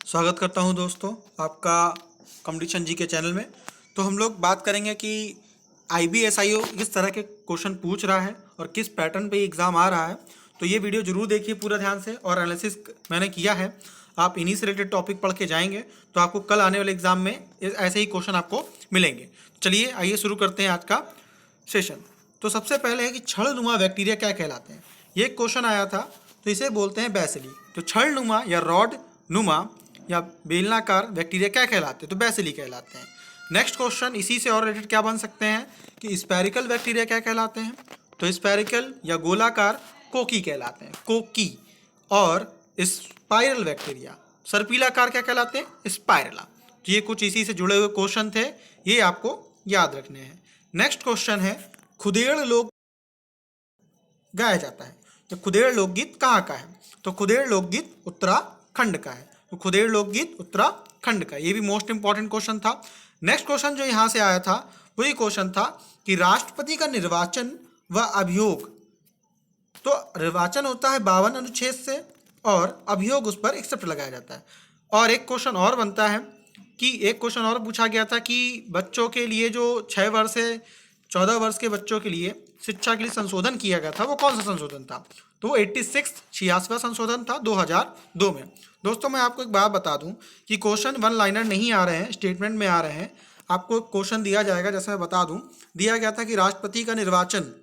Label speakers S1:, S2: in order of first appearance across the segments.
S1: स्वागत करता हूं दोस्तों आपका कंपटीशन जी के चैनल में। तो हम लोग बात करेंगे कि IBSIO किस तरह के क्वेश्चन पूछ रहा है और किस पैटर्न पे एग्ज़ाम आ रहा है। तो ये वीडियो जरूर देखिए पूरा ध्यान से, और एनालिसिस मैंने किया है। आप इन्हीं से रिलेटेड टॉपिक पढ़ के जाएंगे तो आपको कल आने वाले एग्ज़ाम में ऐसे ही क्वेश्चन आपको मिलेंगे। चलिए आइए शुरू करते हैं आज का सेशन। तो सबसे पहले है कि छड़नुमा बैक्टीरिया क्या कहलाते हैं। ये क्वेश्चन आया था, तो इसे बोलते हैं बैसिली। तो छड़नुमा या रॉड नुमा या बेलनाकार बैक्टीरिया क्या कहलाते हैं, तो बैसिली कहलाते हैं। नेक्स्ट क्वेश्चन इसी से और रिलेटेड क्या बन सकते हैं कि स्पेरिकल बैक्टीरिया क्या कहलाते हैं, तो स्पेरिकल या गोलाकार कोकी कहलाते हैं, कोकी। और स्पाइरल बैक्टीरिया सर्पिलाकार क्या कहलाते हैं, स्पाइरला। तो ये कुछ इसी से जुड़े हुए क्वेश्चन थे, ये आपको याद रखने हैं। नेक्स्ट क्वेश्चन है खुदेड़ लोक गाया जाता है। तो खुदेड़ लोकगीत कहाँ का है, तो खुदेड़ लोकगीत उत्तराखंड का है। तो खुदेड़ लोकगीत उत्तराखंड का, ये भी मोस्ट इंपॉर्टेंट क्वेश्चन था। नेक्स्ट क्वेश्चन जो यहाँ से आया था वही क्वेश्चन था कि राष्ट्रपति का निर्वाचन व अभियोग। तो निर्वाचन होता है 52 अनुच्छेद से और अभियोग उस पर 61 लगाया जाता है। और एक क्वेश्चन और बनता है कि एक क्वेश्चन और पूछा गया था कि बच्चों के लिए जो 6 वर्ष से 14 वर्ष के बच्चों के लिए शिक्षा के लिए संशोधन किया गया था, वो कौन सा संशोधन था, तो वो 86वां संशोधन था 2002 में। दोस्तों मैं आपको एक बात बता दूं कि क्वेश्चन वन लाइनर नहीं आ रहे हैं, स्टेटमेंट में आ रहे हैं। आपको क्वेश्चन दिया जाएगा, जैसे मैं बता दूं, दिया गया था कि राष्ट्रपति का निर्वाचन,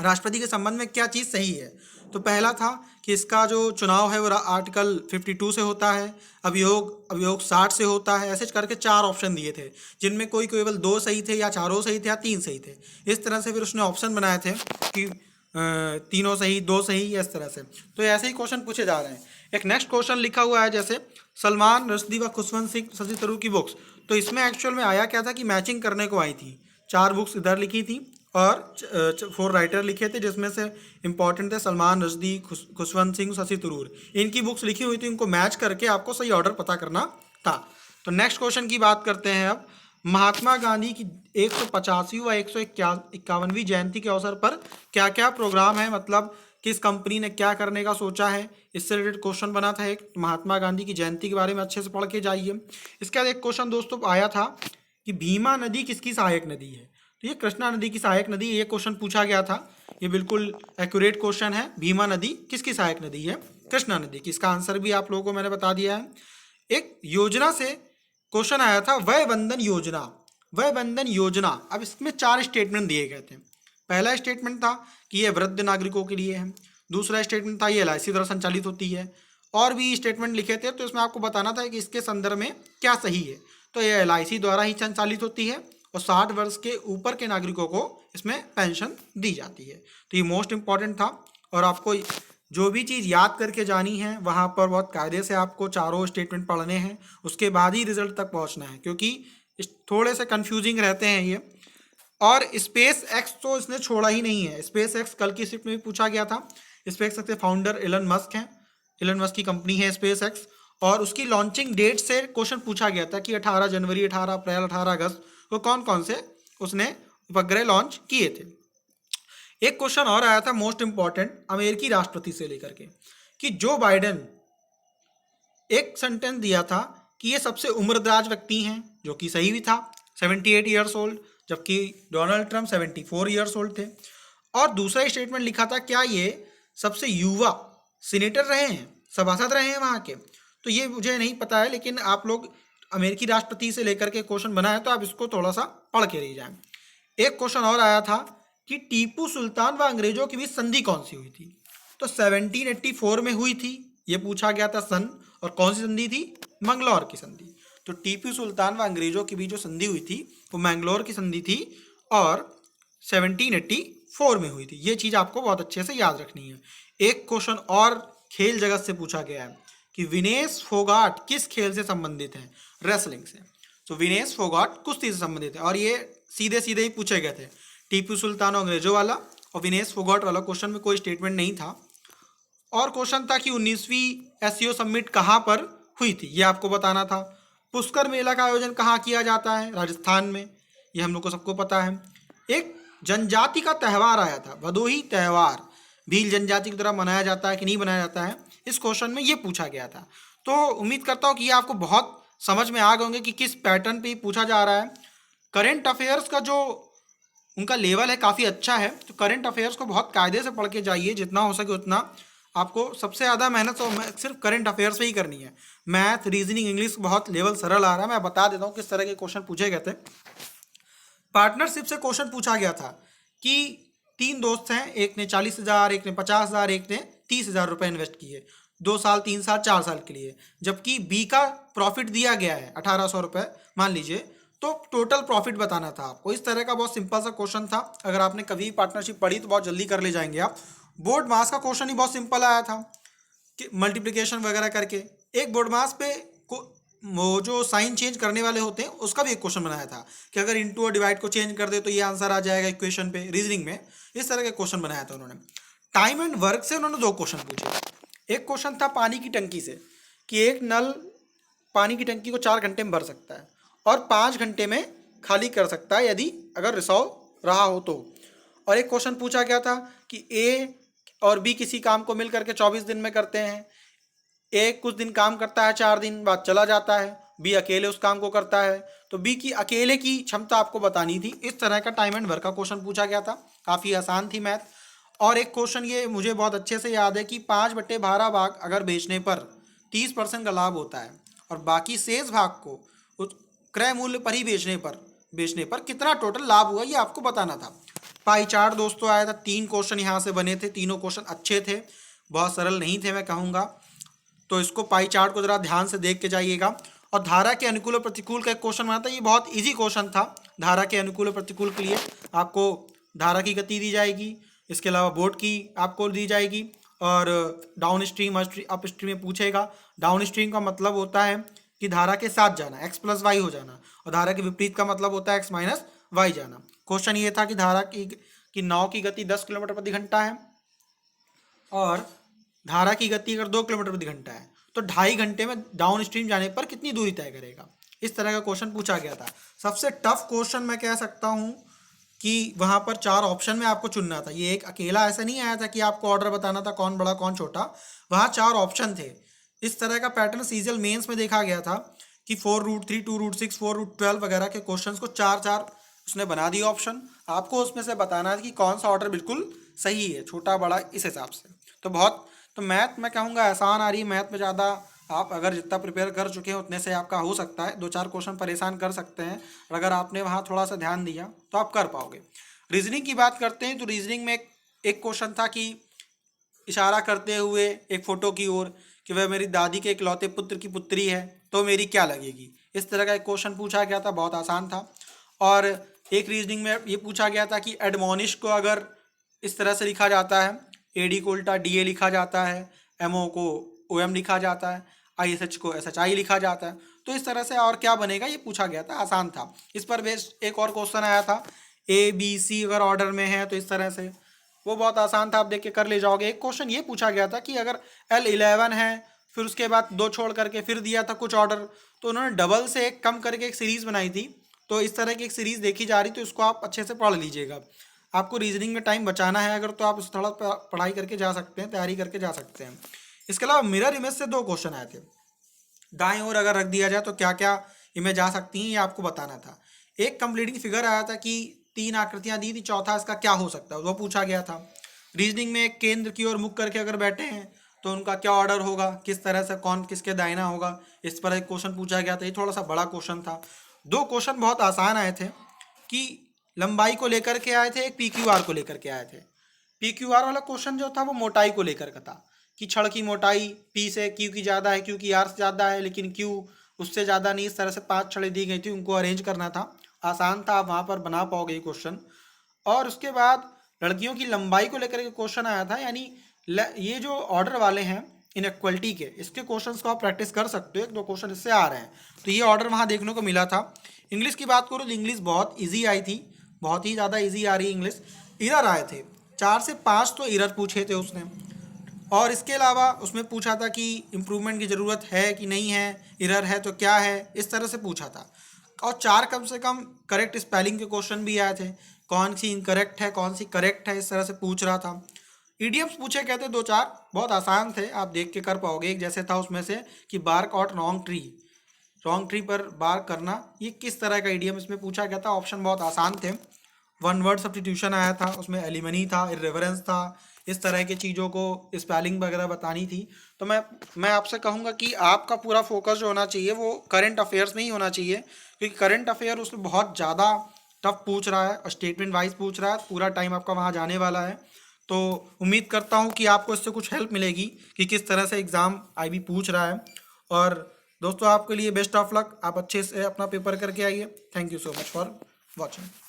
S1: राष्ट्रपति के संबंध में क्या चीज़ सही है। तो पहला था कि इसका जो चुनाव है वो आर्टिकल 52 से होता है, अभियोग 60 से होता है। ऐसे करके 4 ऑप्शन दिए थे, जिनमें कोई केवल 2 सही थे या चारों सही थे या 3 सही थे। इस तरह से फिर उसने ऑप्शन बनाए थे कि तीनों सही, 2 सही, इस तरह से। तो ऐसे ही क्वेश्चन पूछे जा रहे हैं। एक नेक्स्ट क्वेश्चन लिखा हुआ है जैसे सलमान रश्दी व खुशवंत सिंह शशि थरूर की बुक्स। तो इसमें एक्चुअल में आया क्या था कि मैचिंग करने को आई थी। 4 बुक्स इधर लिखी थी और 4 राइटर लिखे थे, जिसमें से इंपॉर्टेंट थे सलमान रश्दी, खुशवंत सिंह, शशि थरूर। इनकी बुक्स लिखी हुई थी, इनको मैच करके आपको सही ऑर्डर पता करना था। तो नेक्स्ट क्वेश्चन की बात करते हैं अब। महात्मा गांधी की 185वीं व 151वीं जयंती के अवसर पर क्या क्या प्रोग्राम है, मतलब किस कंपनी ने क्या करने का सोचा है, इससे रिलेटेड क्वेश्चन बना था एक। महात्मा गांधी की जयंती के बारे में अच्छे से पढ़ के जाइए। इसके बाद एक क्वेश्चन दोस्तों आया था कि भीमा नदी किसकी सहायक नदी है, तो ये कृष्णा नदी की सहायक नदी, ये क्वेश्चन पूछा गया था। ये बिल्कुल एक्यूरेट क्वेश्चन है। भीमा नदी किसकी सहायक नदी है, कृष्णा नदी की। इसका आंसर भी आप लोगों को मैंने बता दिया है। एक योजना से क्वेश्चन आया था, वय बंधन योजना, वय बंधन योजना। अब इसमें 4 स्टेटमेंट दिए गए थे। पहला स्टेटमेंट था कि ये वृद्ध नागरिकों के लिए है। दूसरा स्टेटमेंट था ये LIC द्वारा संचालित होती है। और भी स्टेटमेंट लिखे थे, तो इसमें आपको बताना था कि इसके संदर्भ में क्या सही है। तो ये LIC द्वारा ही संचालित होती है और 60 वर्ष के ऊपर के नागरिकों को इसमें पेंशन दी जाती है। तो ये मोस्ट इंपॉर्टेंट था। और आपको जो भी चीज़ याद करके जानी है, वहाँ पर बहुत कायदे से आपको चारों स्टेटमेंट पढ़ने हैं, उसके बाद ही रिजल्ट तक पहुँचना है, क्योंकि थोड़े से कंफ्यूजिंग रहते हैं ये। और स्पेस एक्स तो इसने छोड़ा ही नहीं है। स्पेस एक्स कल की शिफ्ट में भी पूछा गया था। स्पेस एक्स के फाउंडर एलन मस्क हैं, एलन मस्क की कंपनी है स्पेस एक्स। और उसकी लॉन्चिंग डेट से क्वेश्चन पूछा गया था कि 18 जनवरी, 18 अप्रैल, 18 अगस्त को कौन कौन से उसने उपग्रह लॉन्च किए थे। एक क्वेश्चन और आया था मोस्ट इंपॉर्टेंट, अमेरिकी राष्ट्रपति से लेकर के, कि जो बाइडेन, एक सेंटेंस दिया था कि ये सबसे उम्रदराज व्यक्ति हैं, जो कि सही भी था, 78 ईयर्स ओल्ड, जबकि डोनाल्ड ट्रंप 74 ईयर्स ओल्ड थे। और दूसरा स्टेटमेंट लिखा था, क्या ये सबसे युवा सीनेटर रहे हैं, सभासद रहे हैं वहाँ के। तो ये मुझे नहीं पता है, लेकिन आप लोग अमेरिकी राष्ट्रपति से लेकर के क्वेश्चन बना है, तो आप इसको थोड़ा सा पढ़ के रह जाएं। एक क्वेश्चन और आया था कि टीपू सुल्तान व अंग्रेजों के बीच संधि कौन सी हुई थी, तो 1784 में हुई थी, ये पूछा गया था सन। और कौन सी संधि थी, मंगलौर की संधि। तो टीपू सुल्तान व अंग्रेजों के बीच जो संधि हुई थी वो मैंगलोर की संधि थी और 1784 में हुई थी। ये चीज़ आपको बहुत अच्छे से याद रखनी है। एक क्वेश्चन और खेल जगत से पूछा गया है कि विनेश फोगाट किस खेल से संबंधित है, रेसलिंग से। तो विनेश फोगाट कुश्ती से संबंधित है, और ये सीधे सीधे ही पूछे गए थे। टीपू सुल्तान और अंग्रेजों वाला और विनेश फोगाट वाला क्वेश्चन में कोई स्टेटमेंट नहीं था। और क्वेश्चन था कि 19वीं SCO समिट कहाँ पर हुई थी, ये आपको बताना था। पुष्कर मेला का आयोजन कहाँ किया जाता है, राजस्थान में, ये हम लोग को सबको पता है। एक जनजाति का त्यौहार आया था, भदोही त्यौहार, भील जनजाति की तरह मनाया जाता है कि नहीं मनाया जाता है, इस क्वेश्चन में ये पूछा गया था। तो उम्मीद करता हूँ कि ये आपको बहुत समझ में आ गए होंगे कि किस पैटर्न पे पूछा जा रहा है। करेंट अफेयर्स का जो उनका लेवल है काफ़ी अच्छा है, तो करंट अफेयर्स को बहुत कायदे से पढ़ के जाइए, जितना हो सके उतना। आपको सबसे ज़्यादा मेहनत तो सिर्फ करंट अफेयर्स पे ही करनी है। मैथ, रीजनिंग, इंग्लिश बहुत लेवल सरल आ रहा है। मैं बता देता हूँ किस तरह के क्वेश्चन पूछे गए थे। पार्टनरशिप से क्वेश्चन पूछा गया था कि 3 दोस्त हैं, एक ने 40,000, एक ने 50,000, एक ने 30,000 रुपये इन्वेस्ट किए 2 साल, 3 साल, 4 साल के लिए, जबकि बी का प्रॉफिट दिया गया है 1,800 रुपये मान लीजिए, तो टोटल प्रॉफिट बताना था आपको। इस तरह का बहुत सिंपल सा क्वेश्चन था। अगर आपने कभी पार्टनरशिप पढ़ी तो बहुत जल्दी कर ले जाएंगे आप। बोर्ड मास का क्वेश्चन ही बहुत सिंपल आया था कि मल्टीप्लिकेशन वगैरह करके एक बोर्ड मास पे को वो जो साइन चेंज करने वाले होते हैं उसका भी एक क्वेश्चन बनाया था कि अगर इंटू और डिवाइड को चेंज कर दे तो ये आंसर आ जाएगा इक्वेशन पे। रीजनिंग में इस तरह के क्वेश्चन बनाया था उन्होंने। टाइम एंड वर्क से उन्होंने 2 क्वेश्चन पूछे। एक क्वेश्चन था पानी की टंकी से कि एक नल पानी की टंकी को 4 घंटे में भर सकता है और 5 घंटे में खाली कर सकता है यदि अगर रिसाव रहा हो तो। और एक क्वेश्चन पूछा गया था कि ए और बी किसी काम को मिल करके 24 दिन में करते हैं। एक कुछ दिन काम करता है, 4 दिन बाद चला जाता है। बी अकेले उस काम को करता है, तो बी की अकेले की क्षमता आपको बतानी थी। इस तरह का टाइम एंड वर्क का क्वेश्चन पूछा गया था। काफ़ी आसान थी मैथ। और एक क्वेश्चन ये मुझे बहुत अच्छे से याद है कि 5/12 भाग अगर बेचने पर 30% का लाभ होता है और बाकी शेष भाग को उस क्रय मूल्य पर ही बेचने पर कितना टोटल लाभ हुआ, ये आपको बताना था। पाई चार्ट दोस्तों आया था। 3 क्वेश्चन यहाँ से बने थे। तीनों क्वेश्चन अच्छे थे, बहुत सरल नहीं थे मैं कहूँगा। तो इसको पाई चार्ट को जरा ध्यान से देख के जाइएगा। और धारा के अनुकूल और प्रतिकूल का एक क्वेश्चन बना था। ये बहुत इजी क्वेश्चन था। धारा के अनुकूल और प्रतिकूल के लिए आपको धारा की गति दी जाएगी, इसके अलावा बोर्ड की आपको दी जाएगी, और डाउन स्ट्रीम अप स्ट्रीम में पूछेगा। डाउन स्ट्रीम का मतलब होता है कि धारा के साथ जाना, x + y हो जाना, और धारा के विपरीत का मतलब होता है x - y जाना। क्वेश्चन ये था कि धारा की नाव की गति 10 किलोमीटर प्रति घंटा है और धारा की गति अगर 2 किलोमीटर प्रति घंटा है तो 2.5 घंटे में डाउन स्ट्रीम जाने पर कितनी दूरी तय करेगा। इस तरह का क्वेश्चन पूछा गया था। सबसे टफ क्वेश्चन मैं कह सकता हूँ कि वहाँ पर 4 ऑप्शन में आपको चुनना था। ये एक अकेला ऐसा नहीं आया था कि आपको ऑर्डर बताना था कौन बड़ा कौन छोटा। वहाँ 4 ऑप्शन थे। इस तरह का पैटर्न सीजीएल मेंस में देखा गया था कि 4√3, 2√6, 4√12 वगैरह के क्वेश्चन को 4-4 उसने बना दिया ऑप्शन। आपको उसमें से बताना है कि कौन सा ऑर्डर बिल्कुल सही है, छोटा बड़ा इस हिसाब से। तो मैथ मैं कहूँगा आसान आ रही है। मैथ में ज़्यादा आप अगर जितना प्रिपेयर कर चुके हैं उतने से आपका हो सकता है। 2-4 क्वेश्चन परेशान कर सकते हैं, और अगर आपने वहाँ थोड़ा सा ध्यान दिया तो आप कर पाओगे। रीजनिंग की बात करते हैं तो रीजनिंग में एक क्वेश्चन था कि इशारा करते हुए एक फ़ोटो की ओर कि वह मेरी दादी के इकलौते पुत्र की पुत्री है तो मेरी क्या लगेगी। इस तरह का एक क्वेश्चन पूछा गया था, बहुत आसान था। और एक रीजनिंग में ये पूछा गया था कि एडमोनिश को अगर इस तरह से लिखा जाता है, एडी को उल्टा डीए लिखा जाता है, एमओ को ओएम लिखा जाता है, आईएसएच को एसएचआई लिखा जाता है, तो इस तरह से और क्या बनेगा ये पूछा गया था। आसान था। इस पर बेस्ड एक और क्वेश्चन आया था, ए बी सी अगर ऑर्डर में है तो इस तरह से, वो बहुत आसान था, आप देख के कर ले जाओगे। एक क्वेश्चन ये पूछा गया था कि अगर L11 है फिर उसके बाद 2 छोड़ करके फिर दिया था कुछ ऑर्डर, तो उन्होंने डबल से एक कम करके एक सीरीज़ बनाई थी। तो इस तरह की एक सीरीज़ देखी जा रही, तो इसको आप अच्छे से पढ़ लीजिएगा। आपको रीजनिंग में टाइम बचाना है अगर, तो आप इस थोड़ा पढ़ाई करके जा सकते हैं, तैयारी करके जा सकते हैं। इसके अलावा मिरर इमेज से 2 क्वेश्चन आए थे। दाएं ओर अगर रख दिया जाए तो क्या क्या इमेज आ सकती हैं, ये आपको बताना था। एक कंप्लीटिंग फिगर आया था कि 3 आकृतियां दी थी, चौथा इसका क्या हो सकता है, वो पूछा गया था। रीजनिंग में एक केंद्र की ओर मुख करके अगर बैठे हैं तो उनका क्या ऑर्डर होगा, किस तरह से कौन किसके दाहिना होगा, इस पर एक क्वेश्चन पूछा गया था। ये थोड़ा सा बड़ा क्वेश्चन था। 2 क्वेश्चन बहुत आसान आए थे कि लंबाई को लेकर के आए थे, एक PQR को लेकर के आए थे। PQR वाला क्वेश्चन जो था वो मोटाई को लेकर का था कि छड़ की मोटाई P से Q की ज़्यादा है, Q की R से ज़्यादा है, लेकिन Q उससे ज़्यादा नहीं। इस तरह से 5 छड़ें दी गई थी, उनको अरेंज करना था। आसान था, आप वहाँ पर बना पाओगे ये क्वेश्चन। और उसके बाद लड़कियों की लंबाई को लेकर के क्वेश्चन आया था, यानी ये जो ऑर्डर वाले हैं इनइक्वलिटी के, इसके क्वेश्चंस को आप प्रैक्टिस कर सकते हो। 1-2 क्वेश्चन इससे आ रहे हैं, तो ये ऑर्डर वहाँ देखने को मिला था। इंग्लिश की बात करूँ तो इंग्लिश बहुत ईजी आई थी, बहुत ही ज़्यादा ईजी आ रही है इंग्लिश। इरर आए थे 4 से 5 तो इरर पूछे थे उसने। और इसके अलावा उसमें पूछा था कि इम्प्रूवमेंट की ज़रूरत है कि नहीं है, इरर है तो क्या है, इस तरह से पूछा था। और 4 कम से कम करेक्ट स्पेलिंग के क्वेश्चन भी आए थे, कौन सी इनकरेक्ट है कौन सी करेक्ट है, इस तरह से पूछ रहा था। ईडीएम्स पूछे कहते दो चार, बहुत आसान थे, आप देख के कर पाओगे। एक जैसे था उसमें से कि बार्क ऑट रॉन्ग ट्री पर बार करना, ये किस तरह का ईडीएम इसमें पूछा गया था। ऑप्शन बहुत आसान थे। वन वर्ड सब्स्टिट्यूशन आया था, उसमें एलिमनी था, इर्रिवरेंस था, इस तरह की चीज़ों को स्पेलिंग वगैरह बतानी थी। तो मैं आपसे कहूँगा कि आपका पूरा फोकस जो होना चाहिए वो करंट अफेयर्स में ही होना चाहिए, क्योंकि करंट अफेयर उसमें बहुत ज़्यादा टफ पूछ रहा है और स्टेटमेंट वाइज पूछ रहा है, पूरा टाइम आपका वहाँ जाने वाला है। तो उम्मीद करता हूँ कि आपको इससे कुछ हेल्प मिलेगी कि किस तरह से एग्ज़ाम आईबी पूछ रहा है। और दोस्तों, आपके लिए बेस्ट ऑफ लक, आप अच्छे से अपना पेपर करके आइए। Thank you so much for watching.